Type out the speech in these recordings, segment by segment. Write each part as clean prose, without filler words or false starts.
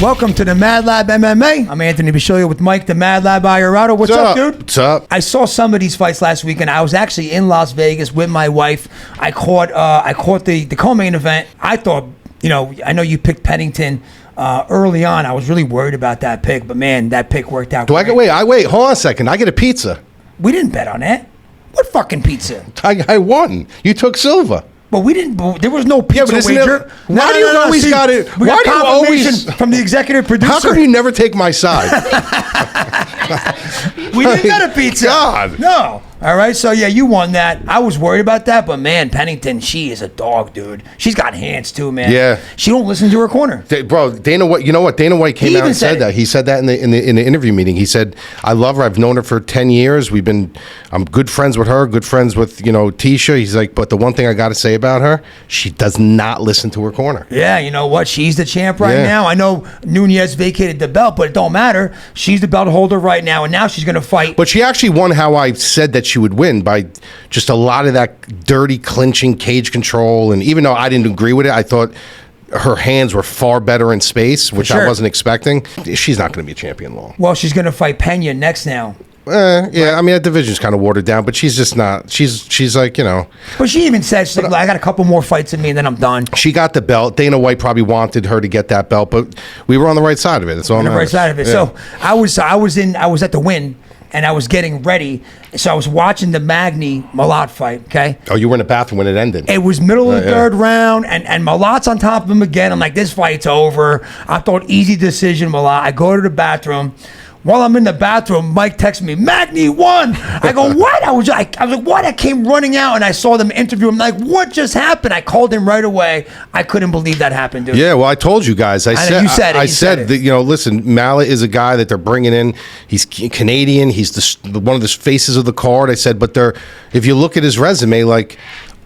Welcome to the MadLab MMA. I'm Anthony Bisceglia with Mike, the MadLab Iorato. What's up, dude? What's up? I saw some of these fights last weekend. I was actually in Las Vegas with my wife. I caught the co-main event. I thought, I know you picked Pennington early on. I was really worried about that pick, but man, that pick worked out. Wait, hold on a second. I get a pizza. We didn't bet on that. What fucking pizza? I won. You took silver. But we didn't. There was no pizza wager. Why do you always got it? Why do you always from the executive producer? How come you never take my side? We didn't get a pizza. God. No. All right. So yeah, you won that. I was worried about that, but man, Pennington, she is a dog, dude. She's got hands too, man. Yeah. She don't listen to her corner. Bro, Dana White. You know what? Dana White came out and said that. He said that in the interview meeting. He said, "I love her. I've known her for 10 years. I'm good friends with her. Good friends with Tisha." He's like, but the one thing I got to say about her, she does not listen to her corner. Yeah. You know what? She's the champ right now. I know Nunez vacated the belt, but it don't matter. She's the belt holder right now, and now she's going to fight. But she actually won how I said that she would win, by just a lot of that dirty clinching, cage control. And even though I didn't agree with it, I thought her hands were far better in space, which I wasn't expecting. She's not going to be a champion long. Well, she's going to fight Pena next now. Yeah, right. I mean, that division's kind of watered down, but she's just not. She's like, But she even said, she's like, I got a couple more fights in me, and then I'm done. She got the belt. Dana White probably wanted her to get that belt, but we were on the right side of it. That's all. On the right side of it. Yeah. So I was at the Wynn, and I was getting ready. So I was watching the Magny Malott fight, okay? Oh, you were in the bathroom when it ended. It was middle of the third round, and Malott's on top of him again. I'm like, this fight's over. I thought, easy decision, Malott. I go to the bathroom. While I'm in the bathroom, Mike texts me, Magny won. I go, what? I was like, what? I came running out, and I saw them interview him. Like, what just happened? I called him right away. I couldn't believe that happened, dude. Yeah, well, I told you guys. I said that, listen, Malott is a guy that they're bringing in. He's Canadian. He's one of the faces of the card. I said, but if you look at his resume, like,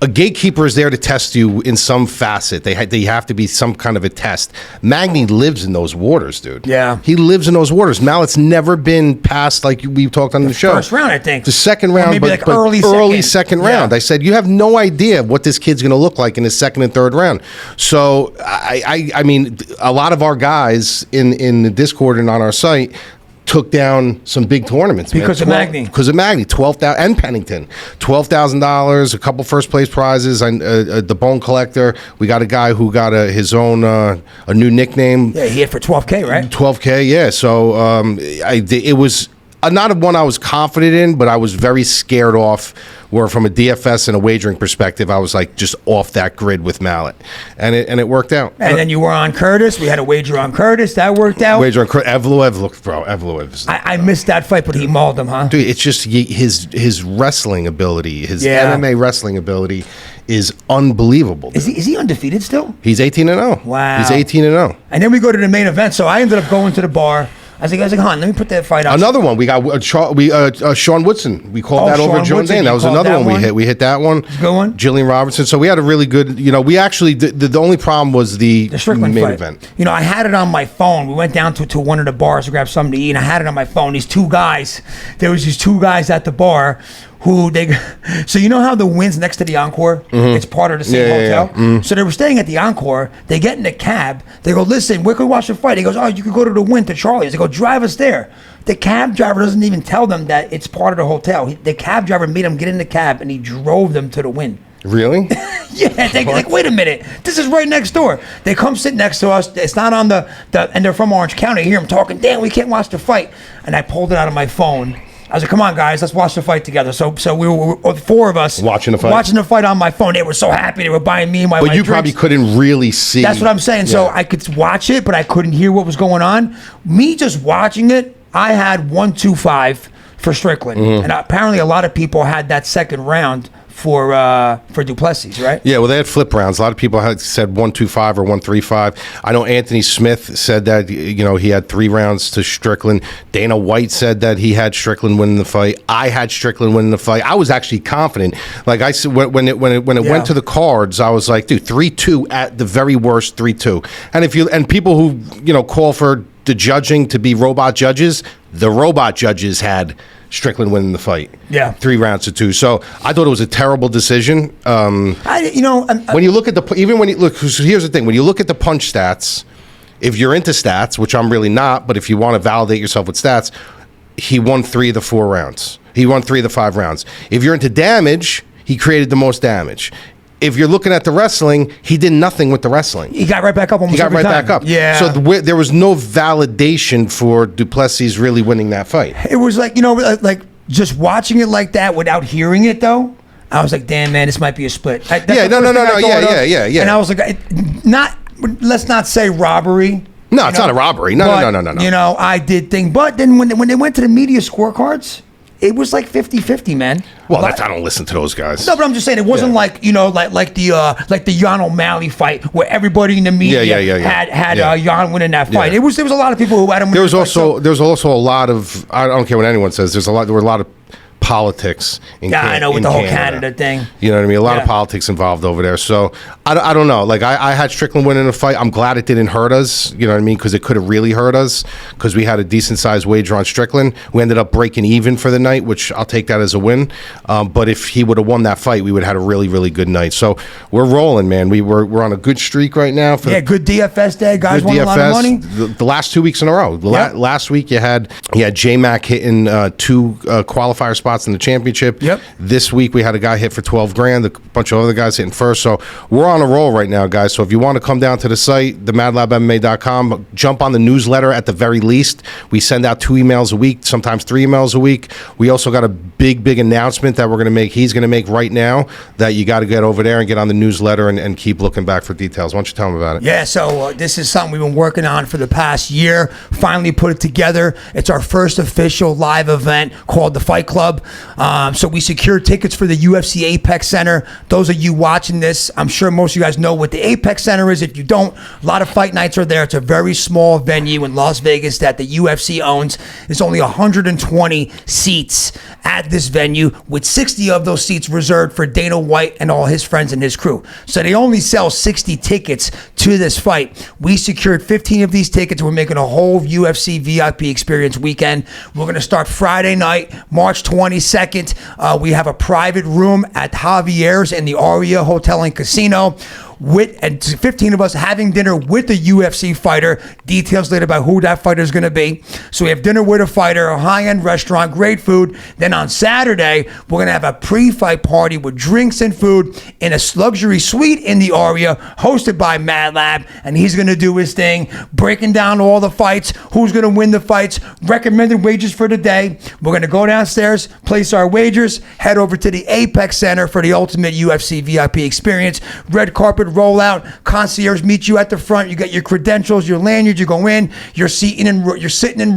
a gatekeeper is there to test you in some facet. They have to be some kind of a test. Magny lives in those waters, dude. Yeah. He lives in those waters. Mallett's never been past, like we've talked on the show. First round, I think. The second round, maybe but early second round. I said, you have no idea what this kid's going to look like in his second and third round. So, I mean, a lot of our guys in the Discord and on our site took down some big tournaments because of Magny. Because of Magny, $12,000 and Pennington, $12,000, a couple first place prizes, and the Bone Collector. We got a guy who got his own a new nickname. Yeah, he hit for $12K, right? $12K, yeah. So it was not one I was confident in, but I was very scared off. Where from a DFS and a wagering perspective, I was like just off that grid with Malott, and it worked out. And then you were on Curtis. We had a wager on Curtis. That worked out. Wager on Evloev. I missed that fight, but he mauled him, huh? Dude, it's just his wrestling ability, his MMA wrestling ability is unbelievable. Is he undefeated still? He's 18-0. Wow. He's 18-0. And then we go to the main event. So I ended up going to the bar. I was like, hon, let me put that fight on. Another one. We got Sean Woodson. We called that over Jones Day. That was another one we hit. We hit that one. Good one. Jillian Robertson. So we had a really good, we actually, the only problem was the Strickland main fight. event. I had it on my phone. We went down to one of the bars to grab something to eat, and I had it on my phone. There was these two guys at the bar so you know how the Wynn's next to the Encore? Mm-hmm. It's part of the same hotel. Yeah. Mm-hmm. So they were staying at the Encore. They get in a cab. They go, listen, where can we watch the fight? He goes, oh, you could go to the Wynn to Charlie's. They go, drive us there. The cab driver doesn't even tell them that it's part of the hotel. The cab driver made them get in the cab, and he drove them to the Wynn. Really? Yeah, they're like, wait a minute, this is right next door. They come sit next to us. It's not on the and they're from Orange County. I hear them talking, damn, we can't watch the fight. And I pulled it out of my phone. I was like, come on, guys, let's watch the fight together. So we were four of us watching the fight on my phone. They were so happy. They were buying me my But you drinks. Probably couldn't really see. That's what I'm saying. Yeah. So I could watch it, but I couldn't hear what was going on. Me just watching it, I had 1-2-5 for Strickland. Mm-hmm. And apparently a lot of people had that second round for Duplessis, right? Yeah, well, they had flip rounds. A lot of people had said 1-2-5 or 1-3-5. I know Anthony Smith said that he had 3 rounds to Strickland. Dana White said that he had Strickland winning the fight. I had Strickland winning the fight. I was actually confident. Like I said, when it went to the cards, I was like, dude, 3-2 at the very worst, 3-2. And people who call for the judging to be robot judges, the robot judges had Strickland winning the fight. Yeah. 3 rounds to 2. So I thought it was a terrible decision. When you look at here's the thing. When you look at the punch stats, If you're into stats, which I'm really not, but if you want to validate yourself with stats, he won 3 of the 4 rounds. He won 3 of the 5 rounds. If you're into damage, he created the most damage. If you're looking at the wrestling, he did nothing with the wrestling. He got right back up almost He got every right time. back up. Yeah. So there was no validation for Duplessis really winning that fight. It was like, like just watching it like that without hearing it, though, I was like, damn, man, this might be a split. No. Yeah. And I was like, let's not say robbery. No, it's not a robbery. No. I did think. But then when they went to the media scorecards, it was like 50-50, man. Well, I don't listen to those guys. No, but I'm just saying it wasn't like the Jan O'Malley fight where everybody in the media had Jan winning that fight. Yeah. There was a lot of people who had him. There was also a lot of, I don't care what anyone says. There were a lot of politics in I know, with the whole Canada thing. You know what I mean? A lot of politics involved over there. So I don't know. Like I had Strickland winning the fight. I'm glad it didn't hurt us. You know what I mean? Because it could have really hurt us because we had a decent sized wager on Strickland. We ended up breaking even for the night, which I'll take that as a win. But if he would have won that fight, we would have had a really, really good night. So we're rolling, man. We're on a good streak right now. Good DFS day. Guys won a lot of money. The last 2 weeks in a row. Last week you had J-Mac hitting 2 qualifier spots in the championship. Yep. This week we had a guy hit for $12,000, a bunch of other guys hitting first. So we're on a roll right now, guys. So if you want to come down to the site, the MadLabMMA.com, jump on the newsletter at the very least. We send out 2 emails a week, sometimes 3 emails a week. We also got a big announcement that he's going to make right now that you got to get over there and get on the newsletter and keep looking back for details. Why don't you tell them about it? Yeah, so this is something we've been working on for the past year. Finally put it together. It's our first official live event called the Fight Club. So we secured tickets for the UFC Apex Center. Those of you watching this, I'm sure most of you guys know what the Apex Center is. If you don't, a lot of fight nights are there. It's a very small venue in Las Vegas that the UFC owns. There's only 120 seats at this venue, with 60 of those seats reserved for Dana White and all his friends and his crew. So they only sell 60 tickets to this fight. We secured 15 of these tickets. We're making a whole UFC VIP experience weekend. We're going to start Friday night, March 22nd. We have a private room at Javier's in the Aria Hotel and Casino. And 15 of us having dinner with the UFC fighter. Details later about who that fighter is going to be. So we have dinner with a fighter, a high-end restaurant, great food. Then on Saturday, we're going to have a pre-fight party with drinks and food in a luxury suite in the Aria, hosted by MadLab, and he's going to do his thing, breaking down all the fights, who's going to win the fights, recommended wagers for the day. We're going to go downstairs, place our wagers, head over to the Apex Center for the ultimate UFC VIP experience. Red carpet rollout, concierge meet you at the front. You get your credentials, your lanyard. You go in. You're sitting in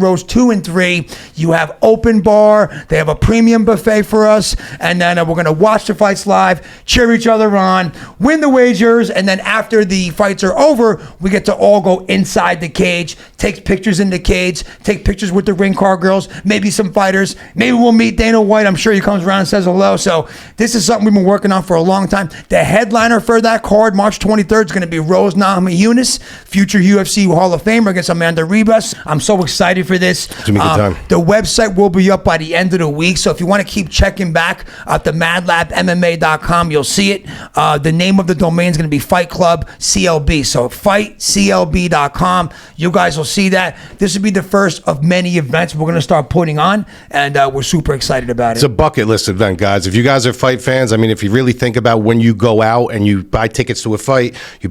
rows 2 and 3. You have open bar. They have a premium buffet for us, and then we're gonna watch the fights live, cheer each other on, win the wagers, and then after the fights are over, we get to all go inside the cage, take pictures in the cage, take pictures with the ring car girls, maybe some fighters. Maybe we'll meet Dana White. I'm sure he comes around and says hello. So this is something we've been working on for a long time. The headliner for that card, March 23rd, is going to be Rose Namajunas, future UFC Hall of Famer, against Amanda Ribas. I'm so excited for this. It's going to be a good time. The website will be up by the end of the week, so if you want to keep checking back at the MadLabMMA.com, you'll see it. The name of the domain is going to be Fight Club CLB, so fightclb.com. You guys will see that. This will be the first of many events we're going to start putting on, and we're super excited about it. It's a bucket list event, guys. If you guys are fight fans, I mean, if you really think about when you go out and you buy tickets to a fight, you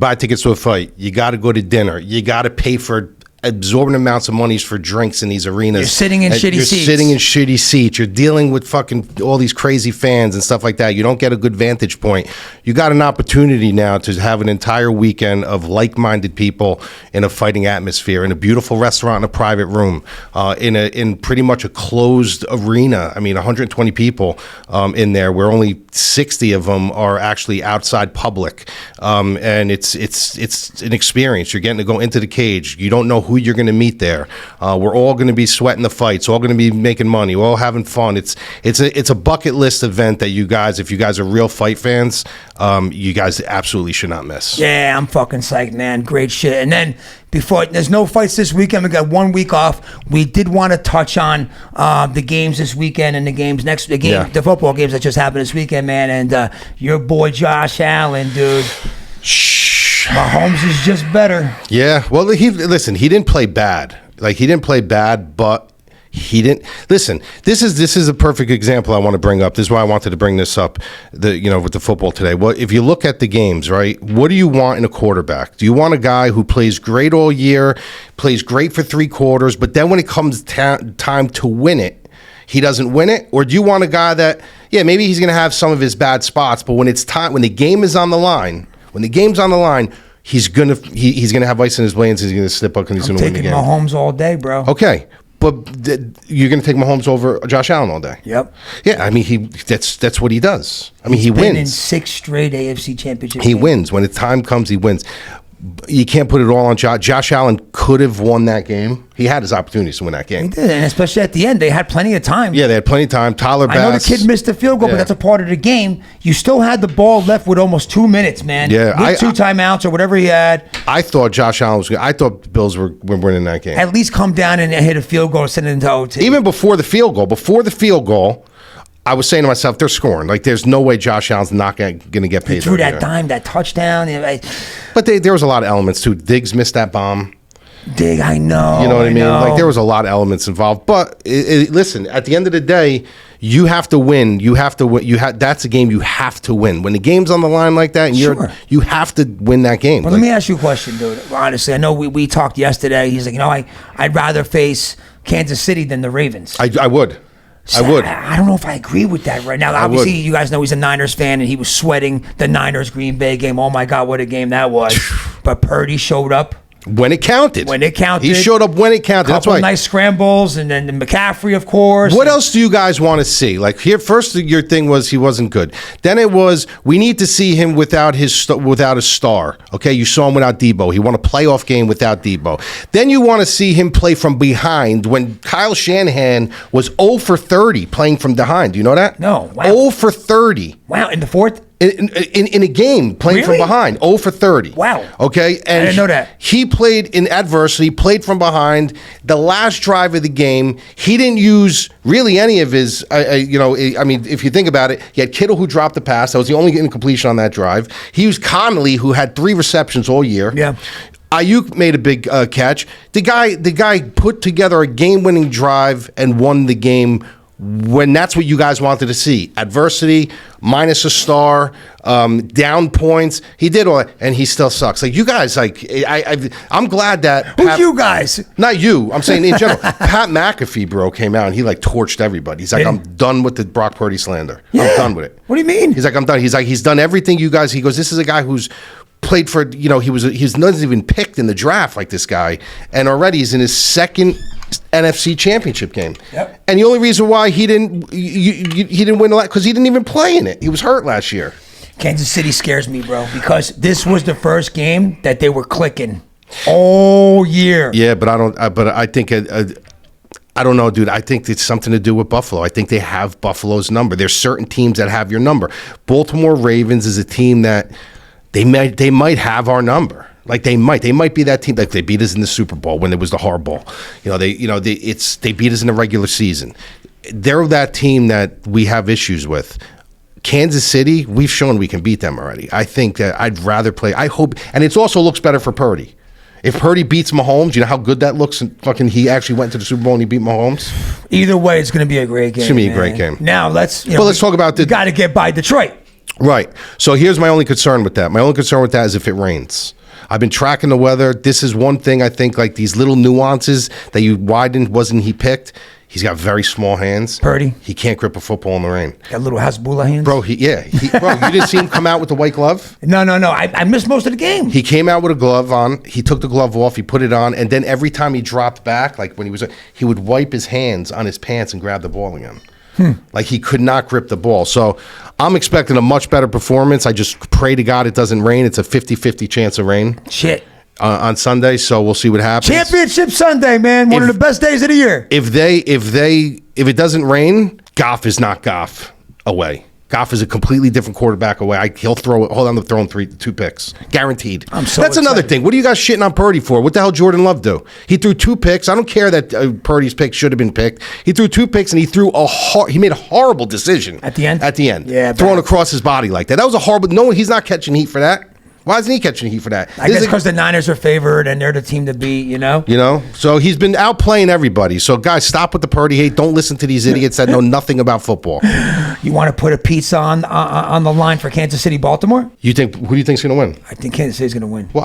got to go to dinner. You got to pay for absorbent amounts of monies for drinks in these arenas. You're sitting in shitty seats. You're sitting in shitty seats. You're dealing with fucking all these crazy fans and stuff like that. You don't get a good vantage point. You got an opportunity now to have an entire weekend of like-minded people in a fighting atmosphere, in a beautiful restaurant, in a private room, in pretty much a closed arena. I mean, 120 people in there, where only 60 of them are actually outside public, and it's an experience. You're getting to go into the cage. You don't know who you're going to meet there. We're all going to be sweating the fights, all going to be making money, we're all having fun. It's a bucket list event that you guys, if you guys are real fight fans, you guys absolutely should not miss. Yeah, I'm fucking psyched, man. Great shit. And then there's no fights this weekend. We got 1 week off. We did want to touch on the games this weekend and the games the football games that just happened this weekend, man. And your boy Josh Allen, dude. Shh. Mahomes is just better. Yeah. Well, he didn't play bad. Like, he didn't play bad, but he didn't listen. This is a perfect example I want to bring up. This is why I wanted to bring this up. With the football today. Well, if you look at the games, right? What do you want in a quarterback? Do you want a guy who plays great all year, plays great for 3 quarters, but then when it comes time to win it, he doesn't win it? Or do you want a guy that, yeah, maybe he's going to have some of his bad spots, but when it's time, when the game is on the line, he's gonna have ice in his veins. He's gonna slip up and he's gonna win the game. I'm taking Mahomes all day, bro. Okay. But you're going to take Mahomes over Josh Allen all day. Yep. Yeah, I mean, that's what he does. I mean, he wins. In 6 straight AFC championship He games. wins. When the time comes, he wins. You can't put it all on Josh. Josh Allen could have won that game. He had his opportunities to win that game. He did, and especially at the end, they had plenty of time. Yeah, they had plenty of time. Tyler Bass. I know the kid missed the field goal, but that's a part of the game. You still had the ball left with almost 2 minutes, man. Yeah, with 2 timeouts or whatever he had. I thought Josh Allen was good. I thought the Bills were winning that game. At least come down and hit a field goal, send it into OT. Even before the field goal, I was saying to myself, they're scoring. Like, there's no way Josh Allen's not going to get paid. He threw that dime, that touchdown. But there was a lot of elements, too. Diggs missed that bomb. I know. You know what I mean? Like, there was a lot of elements involved. But listen, at the end of the day, you have to win. You have to win. That's a game you have to win. When the game's on the line like that, and you have to win that game. Well, let me ask you a question, dude. Honestly, I know we talked yesterday. He's like, I'd rather face Kansas City than the Ravens. I would. I don't know if I agree with that right now. Obviously, you guys know he's a Niners fan, and he was sweating the Niners-Green Bay game. Oh, my God, what a game that was. But Purdy showed up. When it counted. He showed up when it counted. That's why. Nice scrambles, and then McCaffrey, of course. What else do you guys want to see? Like, here, first your thing was he wasn't good. Then it was we need to see him without a star. Okay, you saw him without Debo. He won a playoff game without Debo. Then you want to see him play from behind when Kyle Shanahan was 0 for 30 playing from behind. Do you know that? No. Wow. 0 for 30. Wow, in the fourth? In a game, playing from behind, 0 for 30. Wow. Okay? And I didn't know that. He played in adversity, played from behind. The last drive of the game, he didn't use really any of his, I mean, if you think about it, he had Kittle who dropped the pass. That was the only incompletion on that drive. He used Connolly, who had 3 receptions all year. Yeah. Ayuk made a big catch. The guy put together a game-winning drive and won the game when that's what you guys wanted to see. Adversity, minus a star, down points. He did all that, and he still sucks. Like, you guys, like, I'm glad that... Who's you guys? Not you. I'm saying in general. Pat McAfee, bro, came out, and he, like, torched everybody. He's like, I'm done with the Brock Purdy slander. Yeah. I'm done with it. What do you mean? He's like, I'm done. He's like, he's done everything you guys... He goes, this is a guy who's played for... He's not even picked in the draft like this guy, and already he's in his second... NFC championship game. Yep. And the only reason why he didn't win a lot because he didn't even play in it. He was hurt last year. Kansas City scares me, bro, because this was the first game that they were clicking all year. Yeah, but I think I don't know, dude. I think it's something to do with Buffalo. I think they have Buffalo's number. There's certain teams that have your number. Baltimore Ravens is a team that they might have our number. Like they might be that team. Like they beat us in the Super Bowl when it was the hardball. They beat us in the regular season. They're that team that we have issues with. Kansas City, we've shown we can beat them already. I think that I'd rather play. I hope, and it also looks better for Purdy. If Purdy beats Mahomes, you know how good that looks. And he actually went to the Super Bowl and he beat Mahomes. Either way, it's going to be a great game. It's going to be a great game. Now let's talk about the. You got to get by Detroit. Right. So here's my only concern with that. My only concern with that is if it rains. I've been tracking the weather. This is one thing I think, like these little nuances that wasn't he picked. He's got very small hands. Purdy. He can't grip a football in the rain. Got little Hasbulla hands. Bro, you didn't see him come out with the white glove? No. I missed most of the game. He came out with a glove on. He took the glove off. He put it on. And then every time he dropped back, like when he would wipe his hands on his pants and grab the ball again. Like he could not grip the ball. So I'm expecting a much better performance. I just pray to God it doesn't rain. It's a 50-50 chance of rain. Shit. On Sunday, so we'll see what happens. Championship Sunday, man. One of the best days of the year. If it doesn't rain, Goff is not Goff away. Goff is a completely different quarterback away. He'll throw it. Hold on to throwing 2 picks. Guaranteed. That's another thing. What are you guys shitting on Purdy for? What the hell Jordan Love do? He threw 2 picks. I don't care that Purdy's pick should have been picked. He threw 2 picks and he made a horrible decision. At the end? At the end. Yeah. Throwing across his body like that. That was a horrible. No, he's not catching heat for that. Why isn't he catching heat for that? I guess because the Niners are favored and they're the team to beat, You know? So he's been outplaying everybody. So, guys, stop with the Purdy hate. Don't listen to these idiots that know nothing about football. You want to put a pizza on the line for Kansas City, Baltimore? Who do you think's going to win? I think Kansas City's going to win. Well,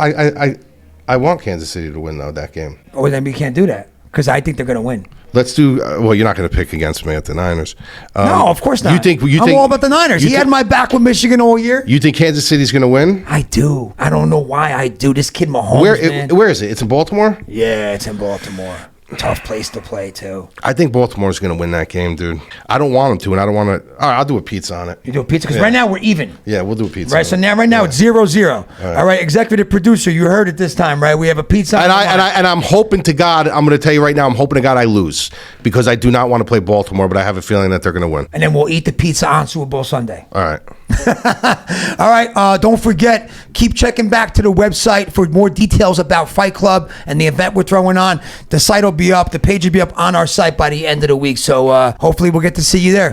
I want Kansas City to win, though, that game. Oh, then we can't do that because I think they're going to win. Let's do. Well, you're not going to pick against me at the Niners. No, of course not. I'm all about the Niners. He had my back with Michigan all year. You think Kansas City's going to win? I do. I don't know why I do. This kid Mahomes, man. Where is it? It's in Baltimore? Yeah, it's in Baltimore. Tough place to play, too. I think Baltimore's going to win that game, dude. I don't want them to, and I don't want to. All right, I'll do a pizza on it. You do a pizza? Because right now we're even. Yeah, we'll do a pizza. Right, so right now it's 0-0. All right, executive producer, you heard it this time, right? We have a pizza. And I'm hoping to God, I'm going to tell you right now, I'm hoping to God I lose because I do not want to play Baltimore, but I have a feeling that they're going to win. And then we'll eat the pizza on Super Bowl Sunday. All right. All right, don't forget, keep checking back to the website for more details about Fight Club and the event we're throwing on. The site will be up, the page will be up on our site by the end of the week, so hopefully we'll get to see you there.